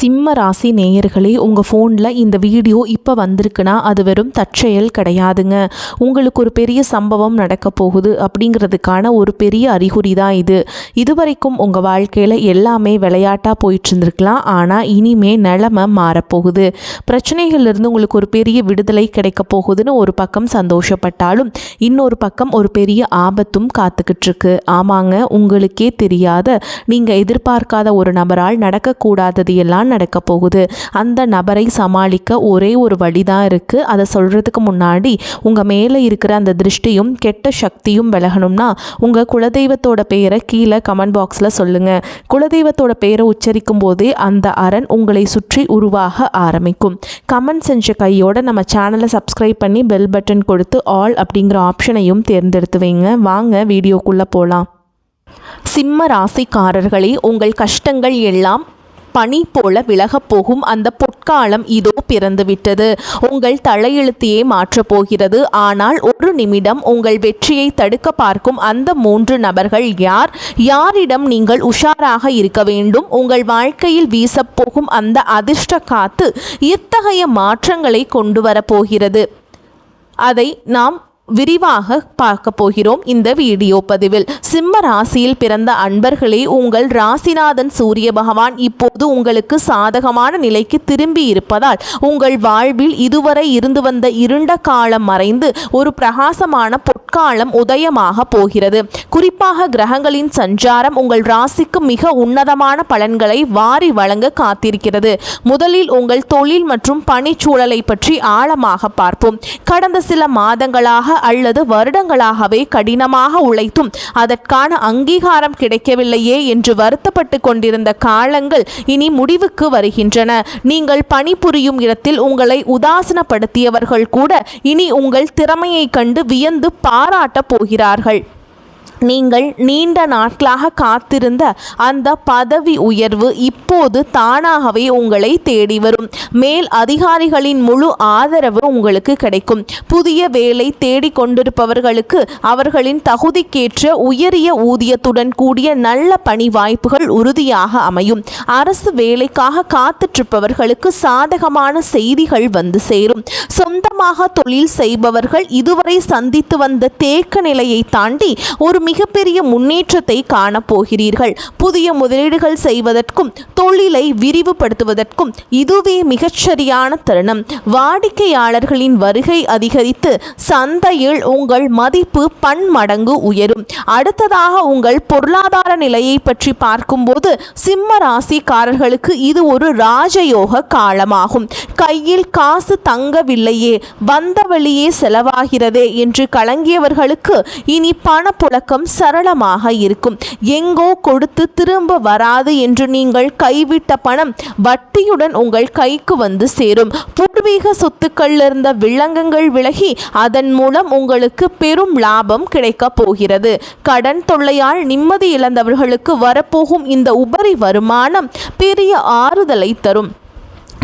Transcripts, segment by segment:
சிம்ம ராசி நேயர்களே, உங்கள் ஃபோனில் இந்த வீடியோ இப்போ வந்திருக்குன்னா அது வெறும் தற்செயல் கிடையாதுங்க. உங்களுக்கு ஒரு பெரிய சம்பவம் நடக்க போகுது அப்படிங்கிறதுக்கான ஒரு பெரிய அறிகுறி தான் இது. இதுவரைக்கும் உங்கள் வாழ்க்கையில் எல்லாமே விளையாட்டாக போயிட்டு இருந்திருக்கலாம். ஆனால் இனிமே நிலைமை மாறப்போகுது. பிரச்சனைகள்லேருந்து உங்களுக்கு ஒரு பெரிய விடுதலை கிடைக்க போகுதுன்னு ஒரு பக்கம் சந்தோஷப்பட்டாலும் இன்னொரு பக்கம் ஒரு பெரிய ஆபத்தும் காத்துக்கிட்டு இருக்கு. ஆமாங்க, உங்களுக்கே தெரியாத நீங்கள் எதிர்பார்க்காத ஒரு நபரால் நடக்கக்கூடாதது எல்லாம் நடக்க போகுது. அந்த நபரை சமாளிக்க ஒரே ஒரு வழிதான் இருக்கு. அதை சொல்றதுக்கு முன்னாடி உங்க மேல இருக்கிற அந்த திருஷ்டியும் கெட்ட சக்தியும் விலகணும்னா உங்க குலதெய்வத்தோட பெயரை கீழே கமெண்ட் பாக்ஸ்ல சொல்லுங்க. குலதெய்வத்தோட பெயரை உச்சரிக்கும் போதே அந்த அரண் உங்களை சுற்றி உருவாக ஆரம்பிக்கும். கமெண்ட் செஞ்ச கையோட நம்ம சேனலை சப்ஸ்கிரைப் பண்ணி பெல் பட்டன் கொடுத்து ஆல் அப்படிங்கிற ஆப்ஷனையும் தேர்ந்தெடுத்து வைங்க. வாங்க வீடியோக்குள்ள போலாம். சிம்ம ராசிக்காரர்களே, உங்கள் கஷ்டங்கள் எல்லாம் பனி போல விலகப் போகும் அந்த பொற்காலம் இதோ பிறந்துவிட்டது. உங்கள் தலையெழுத்தையே மாற்றப் போகிறது. ஆனால் ஒரு நிமிடம், உங்கள் வெற்றியை தடுக்க பார்க்கும் அந்த 3 நபர்கள் யார்? யாரிடம் நீங்கள் உஷாராக இருக்க வேண்டும்? உங்கள் வாழ்க்கையில் வீசப்போகும் அந்த அதிர்ஷ்ட காத்து இத்தகைய மாற்றங்களை கொண்டு வரப்போகிறது. அதை நாம் விரிவாக பார்க்க போகிறோம் இந்த வீடியோ பதிவில். சிம்ம ராசியில் பிறந்த அன்பர்களே, உங்கள் ராசிநாதன் சூரிய பகவான் இப்போது உங்களுக்கு சாதகமான நிலைக்கு திரும்பி இருப்பதால் உங்கள் வாழ்வில் இதுவரை இருந்து வந்த இருண்ட காலம் மறைந்து ஒரு பிரகாசமான பொற்காலம் உதயமாக போகிறது. குறிப்பாக கிரகங்களின் சஞ்சாரம் உங்கள் ராசிக்கு மிக உன்னதமான பலன்களை வாரி வழங்க காத்திருக்கிறது. முதலில் உங்கள் தொழில் மற்றும் பணிச்சூழலை பற்றி ஆழமாக பார்ப்போம். கடந்த சில மாதங்களாக அல்லது வருடங்களாகவே கடினமாக உழைத்தும் அதற்கான அங்கீகாரம் கிடைக்கவில்லையே என்று வருத்தப்பட்டு கொண்டிருந்த காலங்கள் இனி முடிவுக்கு வருகின்றன. நீங்கள் பணிபுரியும் இடத்தில் உங்களை உதாசீனப்படுத்தியவர்கள் கூட இனி உங்கள் திறமையை கண்டு வியந்து பாராட்டப் போகிறார்கள். நீங்கள் நீண்ட நாட்களாக காத்திருந்த அந்த பதவி உயர்வு இப்போது தானாகவே உங்களை தேடி வரும். மேல் அதிகாரிகளின் முழு ஆதரவு உங்களுக்கு கிடைக்கும். புதிய வேலை தேடிக் கொண்டிருப்பவர்களுக்கு அவர்களின் தகுதிக்கேற்ற உயரிய ஊதியத்துடன் கூடிய நல்ல பணி வாய்ப்புகள் உறுதியாக அமையும். அரசு வேலைக்காக காத்திருப்பவர்களுக்கு சாதகமான செய்திகள் வந்து சேரும். சொந்தமாக தொழில் செய்பவர்கள் இதுவரை சந்தித்து வந்த தேக்க நிலையை தாண்டி ஒரு மிகப்பெரிய முன்னேற்றத்தை காணப்போகிறீர்கள். புதிய முதலீடுகள் செய்வதற்கும் தொழிலை விரிவுபடுத்துவதற்கும் இதுவே மிகச்சரியான தருணம். வாடிக்கையாளர்களின் வருகை அதிகரித்து சந்தையில் உங்கள் மதிப்பு பன்மடங்கு உயரும். அடுத்ததாக உங்கள் பொருளாதார நிலையை பற்றி பார்க்கும்போது சிம்ம ராசிக்காரர்களுக்கு இது ஒரு ராஜயோக காலமாகும். கையில் காசு தங்கவில்லையே, வந்த வழியே செலவாகிறதே என்று கலங்கியவர்களுக்கு இனி பணப்புழக்கம் சரளமாக இருக்கும். எங்கோ கொடுத்து திரும்ப வராது என்று நீங்கள் கைவிட்ட பணம் வட்டியுடன் உங்கள் கைக்கு வந்து சேரும். பூர்வீக சொத்துக்கள் இருந்த வில்லங்கங்கள் விலகி அதன் மூலம் உங்களுக்கு பெரும் லாபம் கிடைக்க போகிறது. கடன் தொல்லையால் நிம்மதி இழந்தவர்களுக்கு வரப்போகும் இந்த உபரி வருமானம் பெரிய ஆறுதலை தரும்.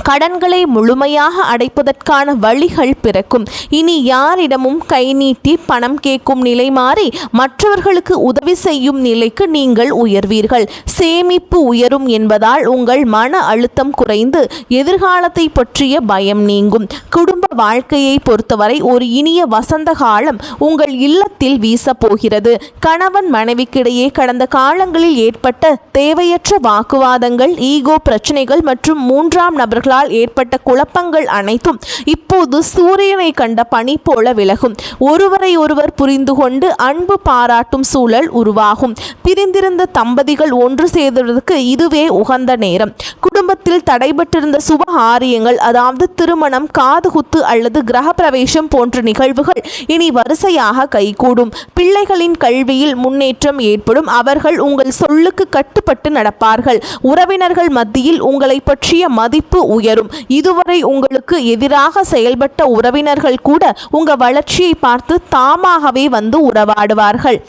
கடன்களை முழுமையாக அடைப்பதற்கான வழிகள் பிறக்கும். இனி யாரிடமும் கை நீட்டி பணம் கேட்கும் நிலை மாறி மற்றவர்களுக்கு உதவி செய்யும் நிலைக்கு நீங்கள் உயர்வீர்கள். சேமிப்பு உயரும் என்பதால் உங்கள் மன அழுத்தம் குறைந்து எதிர்காலத்தை பற்றிய பயம் நீங்கும். குடும்ப வாழ்க்கையை பொறுத்தவரை ஒரு இனிய வசந்த காலம் உங்கள் இல்லத்தில் வீசப்போகிறது. கணவன் மனைவிக்கிடையே கடந்த காலங்களில் ஏற்பட்ட தேவையற்ற வாக்குவாதங்கள், ஈகோ பிரச்சனைகள் மற்றும் 3ஆம் நபர்கள் ஏற்பட்ட குழப்பங்கள் அனைத்தும் இப்போது சூரியனை கண்ட பனி போல விலகும். ஒருவரை ஒருவர் புரிந்து கொண்டு அன்பு பாராட்டும் சூழல் உருவாகும். பிரிந்திருந்த தம்பதிகள் ஒன்று சேர்வதற்கு இதுவே உகந்த நேரம். குடும்பத்தில் தடைபட்டிருந்த சுப காரியங்கள், அதாவது திருமணம், காதுகுத்து அல்லது கிரக பிரவேசம் போன்ற நிகழ்வுகள் இனி வரிசையாக கைகூடும். பிள்ளைகளின் கல்வியில் முன்னேற்றம் ஏற்படும். அவர்கள் உங்கள் சொல்லுக்கு கட்டுப்பட்டு நடப்பார்கள். உறவினர்கள் மத்தியில் உங்களை பற்றிய மதிப்பு உயரும். இதுவரை உங்களுக்கு எதிராக செயல்பட்ட உறவினர்கள் கூட உங்கள் வளர்ச்சியை பார்த்து தாமாகவே வந்து உறவாடுவார்கள்.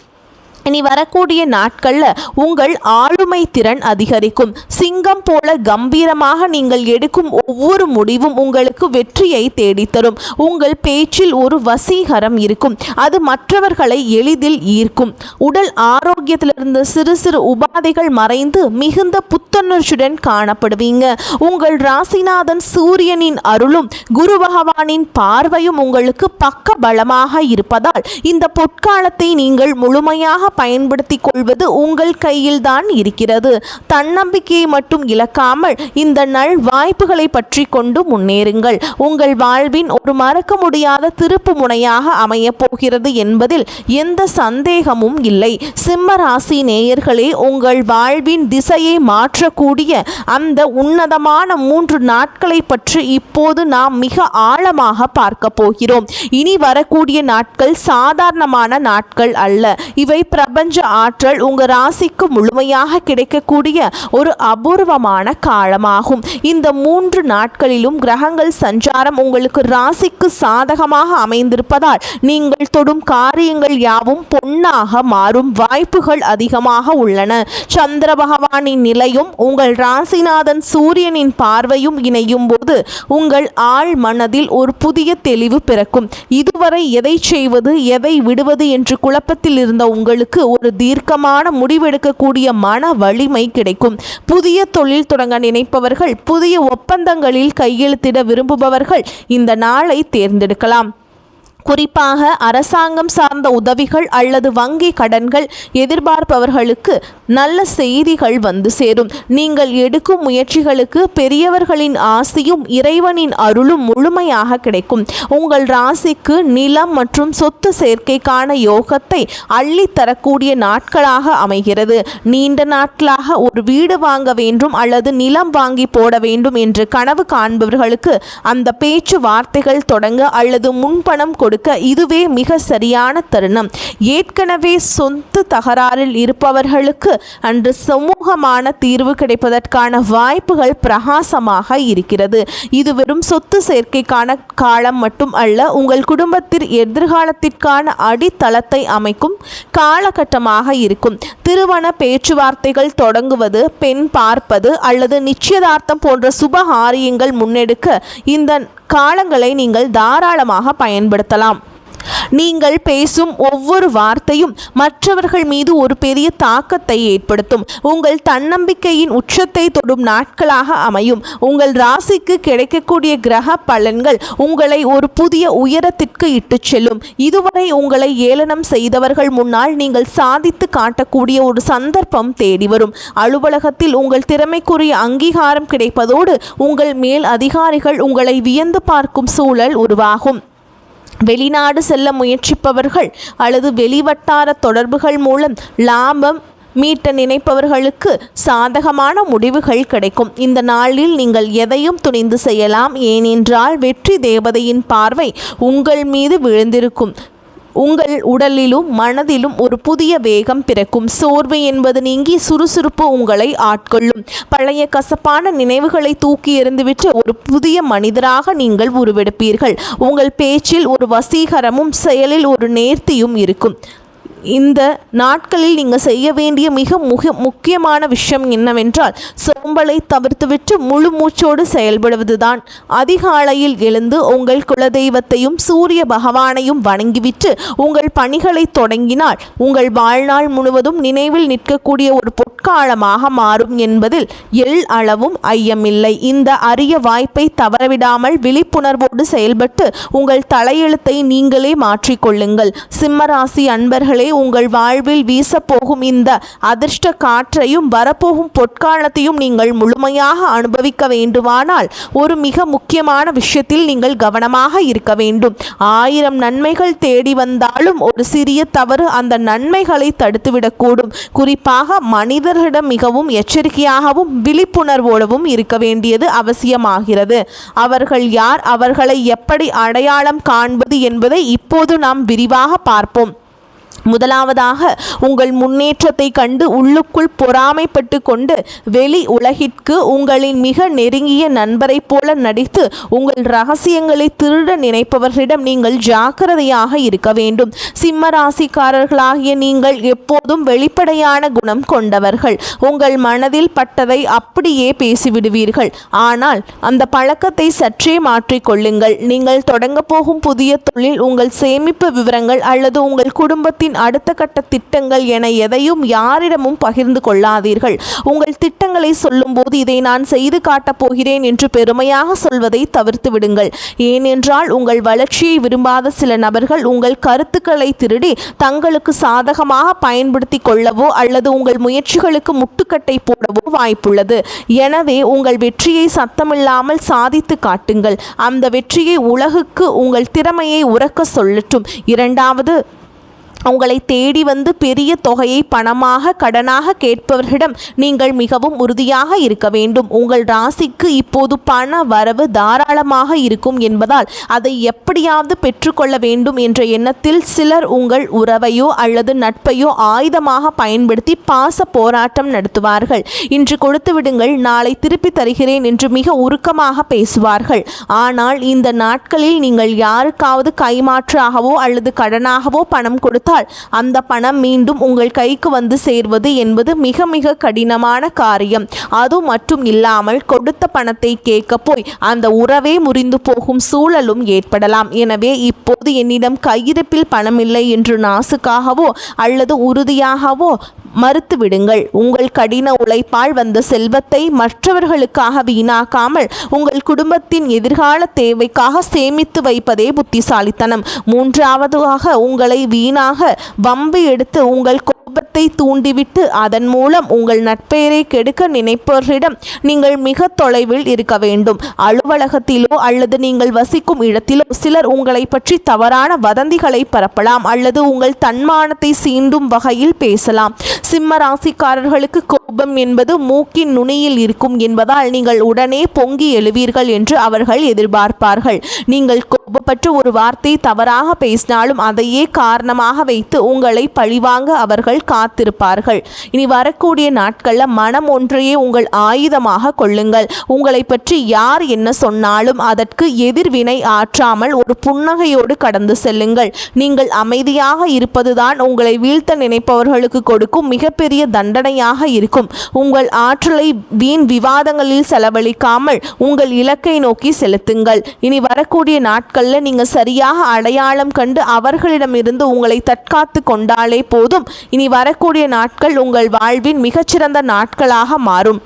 இனி வரக்கூடிய நாட்களில் உங்கள் ஆளுமை திறன் அதிகரிக்கும். சிங்கம் போல கம்பீரமாக நீங்கள் எடுக்கும் ஒவ்வொரு முடிவும் உங்களுக்கு வெற்றியை தேடித்தரும். உங்கள் பேச்சில் ஒரு வசீகரம் இருக்கும், அது மற்றவர்களை எளிதில் ஈர்க்கும். உடல் ஆரோக்கியத்திலிருந்து சிறு சிறு உபாதைகள் மறைந்து மிகுந்த புத்துணர்ச்சியுடன் காணப்படுவீங்க. உங்கள் ராசிநாதன் சூரியனின் அருளும் குரு பகவானின் பார்வையும் உங்களுக்கு பக்க பலமாக இருப்பதால் இந்த பொற்காலத்தை நீங்கள் முழுமையாக பயன்படுத்திக் கொள்வது உங்கள் கையில் தான் இருக்கிறது. தன்னம்பிக்கையை மட்டும் இழக்காமல் இந்த நல் வாய்ப்புகளை பற்றி கொண்டு முன்னேறுங்கள். உங்கள் வாழ்வின் ஒரு மறக்க முடியாத திருப்பு முனையாக அமைய போகிறது என்பதில் எந்த சந்தேகமும் இல்லை. சிம்ம ராசி நேயர்களே, உங்கள் வாழ்வின் திசையை மாற்றக்கூடிய அந்த உன்னதமான 3 நாட்களை பற்றி இப்போது நாம் மிக ஆழமாக பார்க்க போகிறோம். இனி வரக்கூடிய நாட்கள் சாதாரணமான நாட்கள் அல்ல. இவை பிரபஞ்ச ஆற்றல் உங்க ராசிக்கு முழுமையாக கிடைக்கக்கூடிய ஒரு அபூர்வமான காலமாகும். இந்த 3 நாட்களிலும் கிரகங்கள் சஞ்சாரம் உங்களுக்கு ராசிக்கு சாதகமாக அமைந்திருப்பதால் நீங்கள் தொடும் காரியங்கள் யாவும் பொன்னாக மாறும் வாய்ப்புகள் அதிகமாக உள்ளன. சந்திர பகவானின் நிலையும் உங்கள் ராசிநாதன் சூரியனின் பார்வையும் இணையும் போது உங்கள் ஆழ் மனதில் ஒரு புதிய தெளிவு பிறக்கும். இதுவரை எதை செய்வது எதை விடுவது என்று குழப்பத்தில் இருந்த உங்களுக்கு ஒரு தீர்க்கமான முடிவெடுக்கக்கூடிய மன வலிமை கிடைக்கும். புதிய தொழில் தொடங்க நினைப்பவர்கள், புதிய ஒப்பந்தங்களில் கையெழுத்திட விரும்புபவர்கள் இந்த நாளை தேர்ந்தெடுக்கலாம். குறிப்பாக அரசாங்கம் சார்ந்த உதவிகள் அல்லது வங்கி கடன்கள் எதிர்பார்ப்பவர்களுக்கு நல்ல செய்திகள் வந்து சேரும். நீங்கள் எடுக்கும் முயற்சிகளுக்கு பெரியவர்களின் ஆசையும் இறைவனின் அருளும் முழுமையாக கிடைக்கும். உங்கள் ராசிக்கு நிலம் மற்றும் சொத்து சேர்க்கைக்கான யோகத்தை அள்ளித்தரக்கூடிய நாட்களாக அமைகிறது. நீண்ட நாட்களாக ஒரு வீடு வாங்க வேண்டும் அல்லது நிலம் வாங்கி போட வேண்டும் என்று கனவு காண்பவர்களுக்கு அந்த பேச்சு வார்த்தைகள் தொடங்க அல்லது முன்பணம் கொடுக்க இதுவே மிக சரியான தருணம். ஏற்கனவே சொந்த தகராறில் இருப்பவர்களுக்கு அன்று சுமூகமான தீர்வு கிடைப்பதற்கான வாய்ப்புகள் பிரகாசமாக இருக்கிறது. இது வெறும் சொத்து சேர்க்கைக்கான காலம் மட்டும் அல்ல, உங்கள் குடும்பத்தின் எதிர்காலத்திற்கான அடித்தளத்தை அமைக்கும் காலகட்டமாக இருக்கும். திருமண பேச்சுவார்த்தைகள் தொடங்குவது, பெண் பார்ப்பது அல்லது நிச்சயதார்த்தம் போன்ற சுப காரியங்கள் முன்னெடுக்க இந்த காலங்களை நீங்கள் தாராளமாக பயன்படுத்தலாம். நீங்கள் பேசும் ஒவ்வொரு வார்த்தையும் மற்றவர்கள் மீது ஒரு பெரிய தாக்கத்தை ஏற்படுத்தும். உங்கள் தன்னம்பிக்கையின் உச்சத்தை தொடும் நாட்களாக அமையும். உங்கள் ராசிக்கு கிடைக்கக்கூடிய கிரக பலன்கள் உங்களை ஒரு புதிய உயரத்திற்கு இட்டுச் செல்லும். இதுவரை உங்களை ஏளனம் செய்தவர்கள் முன்னால் நீங்கள் சாதித்து காட்டக்கூடிய ஒரு சந்தர்ப்பம் தேடி வரும். அலுவலகத்தில் உங்கள் திறமைக்குரிய அங்கீகாரம் கிடைப்பதோடு உங்கள் மேல் அதிகாரிகள் உங்களை வியந்து பார்க்கும் சூழல் உருவாகும். வெளிநாடு செல்ல முயற்சிப்பவர்கள் அல்லது வெளிவட்டார தொடர்புகள் மூலம் லாபம் மீட்ட நினைப்பவர்களுக்கு சாதகமான முடிவுகள் கிடைக்கும். இந்த நாளில் நீங்கள் எதையும் துணிந்து செய்யலாம், ஏனென்றால் வெற்றி தேவதையின் பார்வை உங்கள் மீது விழுந்திருக்கும். உங்கள் உடலிலும் மனதிலும் ஒரு புதிய வேகம் பிறக்கும். சோர்வு என்பது நீங்கி சுறுசுறுப்பு உங்களை ஆட்கொள்ளும். பழைய கசப்பான நினைவுகளை தூக்கி எறிந்துவிட்டு ஒரு புதிய மனிதராக நீங்கள் உருவெடுப்பீர்கள். உங்கள் பேச்சில் ஒரு வசீகரமும் செயலில் ஒரு நேர்த்தியும் இருக்கும். இந்த நாட்களில் நீங்கள் செய்ய வேண்டிய மிக முக்கியமான விஷயம் என்னவென்றால் சோம்பலை தவிர்த்துவிட்டு முழு மூச்சோடு செயல்படுவதுதான். அதிகாலையில் எழுந்து உங்கள் குலதெய்வத்தையும் சூரிய பகவானையும் வணங்கிவிட்டு உங்கள் பணிகளை தொடங்கினால் உங்கள் வாழ்நாள் முழுவதும் நினைவில் நிற்கக்கூடிய ஒரு பொற்காலமாக மாறும் என்பதில் அளவும் ஐயமில்லை. இந்த அரிய வாய்ப்பை தவறவிடாமல் விழிப்புணர்வோடு செயல்பட்டு உங்கள் தலையெழுத்தை நீங்களே மாற்றிக்கொள்ளுங்கள். சிம்மராசி அன்பர்களே, உங்கள் வாழ்வில் வீசப்போகும் இந்த அதிர்ஷ்ட காற்றையும் வரப்போகும் பொற்காலத்தையும் நீங்கள் முழுமையாக அனுபவிக்க வேண்டுமானால் ஒரு மிக முக்கியமான விஷயத்தில் நீங்கள் கவனமாக இருக்க வேண்டும். 1000 நன்மைகள் தேடி வந்தாலும் ஒரு சிறிய தவறு அந்த நன்மைகளை தடுத்துவிடக்கூடும். குறிப்பாக மனிதர்களிடம் மிகவும் எச்சரிக்கையாகவும் விழிப்புணர்வோடவும் இருக்க வேண்டியது அவசியமாகிறது. அவர்கள் யார், அவர்களை எப்படி அடையாளம் காண்பது என்பதை இப்போது நாம் விரிவாக பார்ப்போம். முதலாவதாக, உங்கள் முன்னேற்றத்தை கண்டு உள்ளுக்குள் பொறாமைப்பட்டு கொண்டு வெளி உலகிற்கு உங்களின் மிக நெருங்கிய நண்பரைப் போல நடித்து உங்கள் ரகசியங்களை திருட நினைப்பவர்களிடம் நீங்கள் ஜாக்கிரதையாக இருக்க வேண்டும். சிம்ம ராசிக்காரர்களாகிய நீங்கள் எப்போதும் வெளிப்படையான குணம் கொண்டவர்கள். உங்கள் மனதில் பட்டதை அப்படியே பேசிவிடுவீர்கள். ஆனால் அந்த பழக்கத்தை சற்றே மாற்றிக்கொள்ளுங்கள். நீங்கள் தொடங்க போகும் புதிய தொழில், உங்கள் சேமிப்பு விவரங்கள் அல்லது உங்கள் குடும்பத்தின் அடுத்த கட்ட திட்டங்கள் என எதையும் யாரிடமும் பகிர்ந்து கொள்ளாதீர்கள். உங்கள் திட்டங்களை சொல்லும் போது இதை நான் செய்து காட்டப் போகிறேன் என்று பெருமையாக சொல்வதை தவிர்த்து விடுங்கள். ஏனென்றால் உங்கள் வளர்ச்சியை விரும்பாத சில நபர்கள் உங்கள் கருத்துக்களை திருடி தங்களுக்கு சாதகமாக பயன்படுத்தி கொள்ளவோ அல்லது உங்கள் முயற்சிகளுக்கு முட்டுக்கட்டை போடவோ வாய்ப்புள்ளது. எனவே உங்கள் வெற்றியை சத்தமில்லாமல் சாதித்து காட்டுங்கள். அந்த வெற்றியை உலகுக்கு உங்கள் திறமையை உரக்க சொல்லட்டும். இரண்டாவது, உங்களை தேடி வந்து பெரிய தொகையை பணமாக கடனாக கேட்பவர்களிடம் நீங்கள் மிகவும் உறுதியாக இருக்க வேண்டும். உங்கள் ராசிக்கு இப்போது பண வரவு தாராளமாக இருக்கும் என்பதால் அதை எப்படியாவது பெற்றுக்கொள்ள வேண்டும் என்ற எண்ணத்தில் சிலர் உங்கள் உறவையோ அல்லது நட்பையோ ஆயுதமாக பயன்படுத்தி பாச போராட்டம் நடத்துவார்கள். இன்று கொடுத்து விடுங்கள், நாளை திருப்பி தருகிறேன் என்று மிக உருக்கமாக பேசுவார்கள். ஆனால் இந்த நாட்களில் நீங்கள் யாருக்காவது கைமாற்றாகவோ அல்லது கடனாகவோ பணம் கொடுத்து அந்த பணம் மீண்டும் உங்கள் கைக்கு வந்து சேர்வது என்பது மிக மிக கடினமான காரியம். அது மட்டும் இல்லாமல் கொடுத்த பணத்தை கேட்க போய் அந்த உறவே முறிந்து போகும் சூழலும் ஏற்படலாம். எனவே இப்போது என்னிடம் கையிருப்பில் பணமில்லை என்று நாசுக்காகவோ அல்லது உறுதியாகவோ மறுத்துவிடுங்கள். உங்கள் கடின உழைப்பால் வந்த செல்வத்தை மற்றவர்களுக்காக வீணாக்காமல் உங்கள் குடும்பத்தின் எதிர்கால தேவைக்காக சேமித்து வைப்பதே புத்திசாலித்தனம். மூன்றாவதாக, உங்களை வீணாக வம்பு எடுத்து உங்கள் கோபத்தை தூண்டிவிட்டு அதன் மூலம் உங்கள் நட்பெயரை கெடுக்க நினைப்பவர்களிடம் நீங்கள் மிக தொலைவில் இருக்க வேண்டும். அலுவலகத்திலோ அல்லது நீங்கள் வசிக்கும் இடத்திலோ சிலர் உங்களை பற்றி தவறான வதந்திகளை பரப்பலாம் அல்லது உங்கள் தன்மானத்தை சீண்டும் வகையில் பேசலாம். சிம்ம ராசிக்காரர்களுக்கு கோபம் என்பது மூக்கின் நுனியில் இருக்கும் என்பதால் நீங்கள் உடனே பொங்கி எழுவீர்கள் என்று அவர்கள் எதிர்பார்ப்பார்கள். நீங்கள் கோபப்பட்டு ஒரு வார்த்தை தவறாக பேசினாலும் அதையே காரணமாக வைத்து உங்களை பழிவாங்க அவர்கள் காத்திருப்பார்கள். இனி வரக்கூடிய நாட்களில் மனம் ஒன்றையே உங்கள் ஆயுதமாக கொள்ளுங்கள். உங்களை பற்றி யார் என்ன சொன்னாலும் அதற்கு எதிர்வினை ஆற்றாமல் ஒரு புன்னகையோடு கடந்து செல்லுங்கள். நீங்கள் அமைதியாக இருப்பதுதான் உங்களை வீழ்த்த நினைப்பவர்களுக்கு கொடுக்கும் மிகப்பெரிய தண்டனையாக இருக்கும். உங்கள் ஆற்றலை வீண் விவாதங்களில் செலவழிக்காமல் உங்கள் இலக்கை நோக்கி செலுத்துங்கள். இனி வரக்கூடிய நாட்களில் நீங்கள் சரியாக அடையாளம் கண்டு அவர்களிடமிருந்து உங்களை தற்காத்து கொண்டாலே போதும். இனி வரக்கூடிய நாட்கள் உங்கள் வாழ்வின் மிகச்சிறந்த நாட்களாக மாறும்.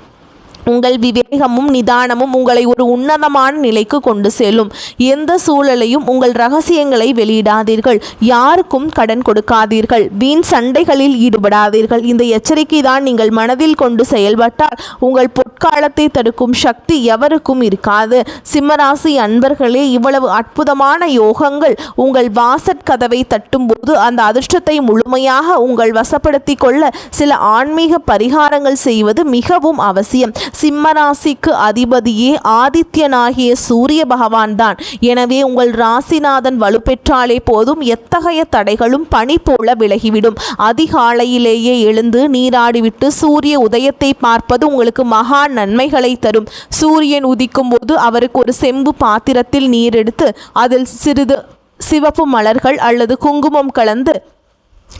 உங்கள் விவேகமும் நிதானமும் உங்களை ஒரு உன்னதமான நிலைக்கு கொண்டு செல்லும். எந்த சூழலையும் உங்கள் ரகசியங்களை வெளியிடாதீர்கள். யாருக்கும் கடன் கொடுக்காதீர்கள். வீண் சண்டைகளில் ஈடுபடாதீர்கள். இந்த எச்சரிக்கை தான் நீங்கள் மனதில் கொண்டு செயல்பட்டால் உங்கள் பொற்காலத்தை தடுக்கும் சக்தி எவருக்கும் இருக்காது. சிம்மராசி அன்பர்களே, இவ்வளவு அற்புதமான யோகங்கள் உங்கள் வாசற் கதவை தட்டும்போது அந்த அதிர்ஷ்டத்தை முழுமையாக உங்கள் வசப்படுத்தி கொள்ள சில ஆன்மீக பரிகாரங்கள் செய்வது மிகவும் அவசியம். சிம்மராசிக்கு அதிபதியே ஆதித்யனாகிய சூரிய பகவான் தான். எனவே உங்கள் ராசிநாதன் வலுப்பெற்றாலே போதும் எத்தகைய தடைகளும் பனி போல விலகிவிடும். அதிகாலையிலேயே எழுந்து நீராடிவிட்டு சூரிய உதயத்தை பார்ப்பது உங்களுக்கு மகா நன்மைகளை தரும். சூரியன் உதிக்கும் போது அவருக்கு ஒரு செம்பு பாத்திரத்தில் நீர் எடுத்து அதில் சிறிது சிவப்பு மலர்கள் அல்லது குங்குமம் கலந்து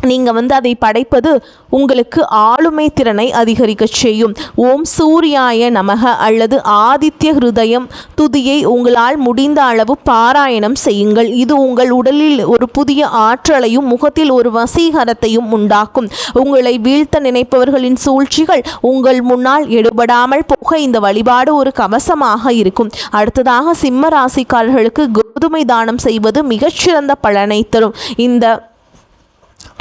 நீங்கள் அதை படைப்பது உங்களுக்கு ஆளுமை திறனை அதிகரிக்க செய்யும். ஓம் சூர்யாய நமக அல்லது ஆதித்ய ஹிருதயம் துதியை உங்களால் முடிந்த அளவு பாராயணம் செய்யுங்கள். இது உங்கள் உடலில் ஒரு புதிய ஆற்றலையும் முகத்தில் ஒரு வசீகரத்தையும் உண்டாக்கும். உங்களை வீழ்த்த நினைப்பவர்களின் சூழ்ச்சிகள் உங்கள் முன்னால் எடுபடாமல் போக இந்த வழிபாடு ஒரு கவசமாக இருக்கும். அடுத்ததாக சிம்ம ராசிக்காரர்களுக்கு கோதுமை தானம் செய்வது மிகச்சிறந்த பலனை தரும்.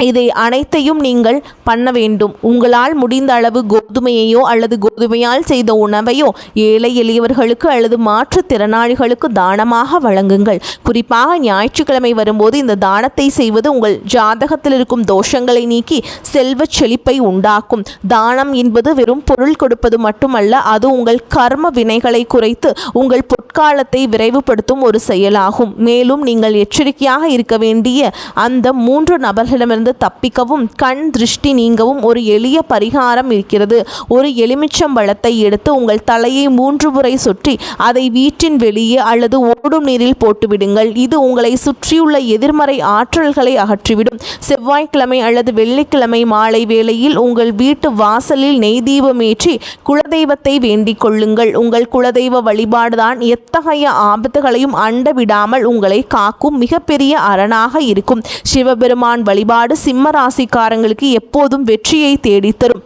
இதை அனைத்தையும் நீங்கள் பண்ண வேண்டும். உங்களால் முடிந்த அளவு கோதுமையையோ அல்லது கோதுமையால் செய்த உணவையோ ஏழை எளியவர்களுக்கு அல்லது மாற்றுத்திறனாளிகளுக்கு தானமாக வழங்குங்கள். குறிப்பாக ஞாயிற்றுக்கிழமை வரும்போது இந்த தானத்தை செய்வது உங்கள் ஜாதகத்தில் இருக்கும் தோஷங்களை நீக்கி செல்வ செழிப்பை உண்டாக்கும். தானம் என்பது வெறும் பொருள் கொடுப்பது மட்டுமல்ல, அது உங்கள் கர்ம வினைகளை குறைத்து உங்கள் பொற்காலத்தை விரைவுபடுத்தும் ஒரு செயலாகும். மேலும் நீங்கள் எச்சரிக்கையாக இருக்க வேண்டிய அந்த 3 நபர்களிடமிருந்து இருந்து தப்பிக்கவும் கண் திருஷ்டி நீங்கவும் ஒரு எளிய பரிகாரம் இருக்கிறது. ஒரு எலுமிச்சம்பழத்தை எடுத்து உங்கள் தலையை 3 முறை சுற்றி அதை வீட்டின் வெளியே அல்லது ஓடும் நீரில் போட்டுவிடுங்கள். இது உங்களை சுற்றியுள்ள எதிர்மறை ஆற்றல்களை அகற்றிவிடும். செவ்வாய்க்கிழமை அல்லது வெள்ளிக்கிழமை மாலை வேளையில் உங்கள் வீட்டு வாசலில் நெய் தீபமேற்றி குலதெய்வத்தை வேண்டிக் கொள்ளுங்கள். உங்கள் குலதெய்வ வழிபாடுதான் எத்தகைய ஆபத்துகளையும் அண்ட விடாமல் உங்களை காக்கும் மிகப்பெரிய அரணாக இருக்கும். சிவபெருமான் வழிபாடு சிம்ம ராசிக்காரங்களுக்கு எப்போதும் வெற்றியை தேடித்தரும்.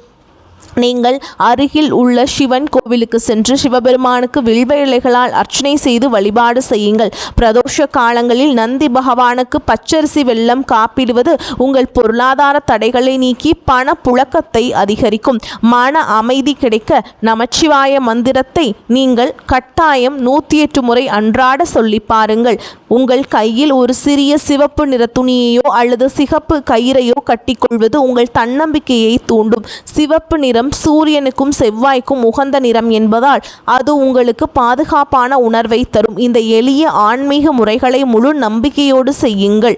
நீங்கள் அருகில் உள்ள சிவன் கோவிலுக்கு சென்று சிவபெருமானுக்கு வில்வ இலைகளால் அர்ச்சனை செய்து வழிபாடு செய்யுங்கள். பிரதோஷ காலங்களில் நந்தி பகவானுக்கு பச்சரிசி வெல்லம் காப்பிடுவது உங்கள் பொருளாதார தடைகளை நீக்கி பண புழக்கத்தை அதிகரிக்கும். மன அமைதி கிடைக்க நமச்சிவாய மந்திரத்தை நீங்கள் கட்டாயம் 108 முறை அன்றாட சொல்லி பாருங்கள். உங்கள் கையில் ஒரு சிறிய சிவப்பு நிற துணியையோ அல்லது சிகப்பு கயிறையோ கட்டிக்கொள்வது உங்கள் தன்னம்பிக்கையை தூண்டும். சிவப்பு நிறம் சூரியனுக்கும் செவ்வாய்க்கும் உகந்த நிறம் என்பதால் அது உங்களுக்கு பாதுகாப்பான உணர்வை தரும். இந்த எளிய ஆன்மீக முறைகளை முழு நம்பிக்கையோடு செய்யுங்கள்.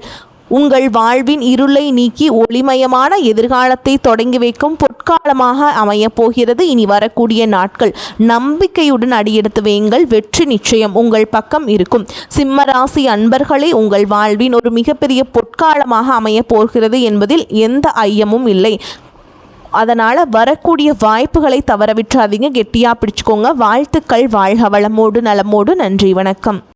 உங்கள் வாழ்வின் இருளை நீக்கி ஒளிமயமான எதிர்காலத்தை தொடங்கி வைக்கும் பொற்காலமாக அமையப் போகிறது. இனி வரக்கூடிய நாட்கள் நம்பிக்கையுடன் அடியெடுத்து வையுங்கள். வெற்றி நிச்சயம் உங்கள் பக்கம் இருக்கும். சிம்மராசி அன்பர்களே, உங்கள் வாழ்வின் ஒரு மிகப்பெரிய பொற்காலமாக அமையப் போகிறது என்பதில் எந்த ஐயமும் இல்லை. அதனால் வரக்கூடிய வாய்ப்புகளை தவற விட்டுறாதீங்க. கெட்டியாக பிடிச்சுக்கோங்க. வாழ்த்துக்கள். வாழ்க வளமோடு நலமோடு. நன்றி, வணக்கம்.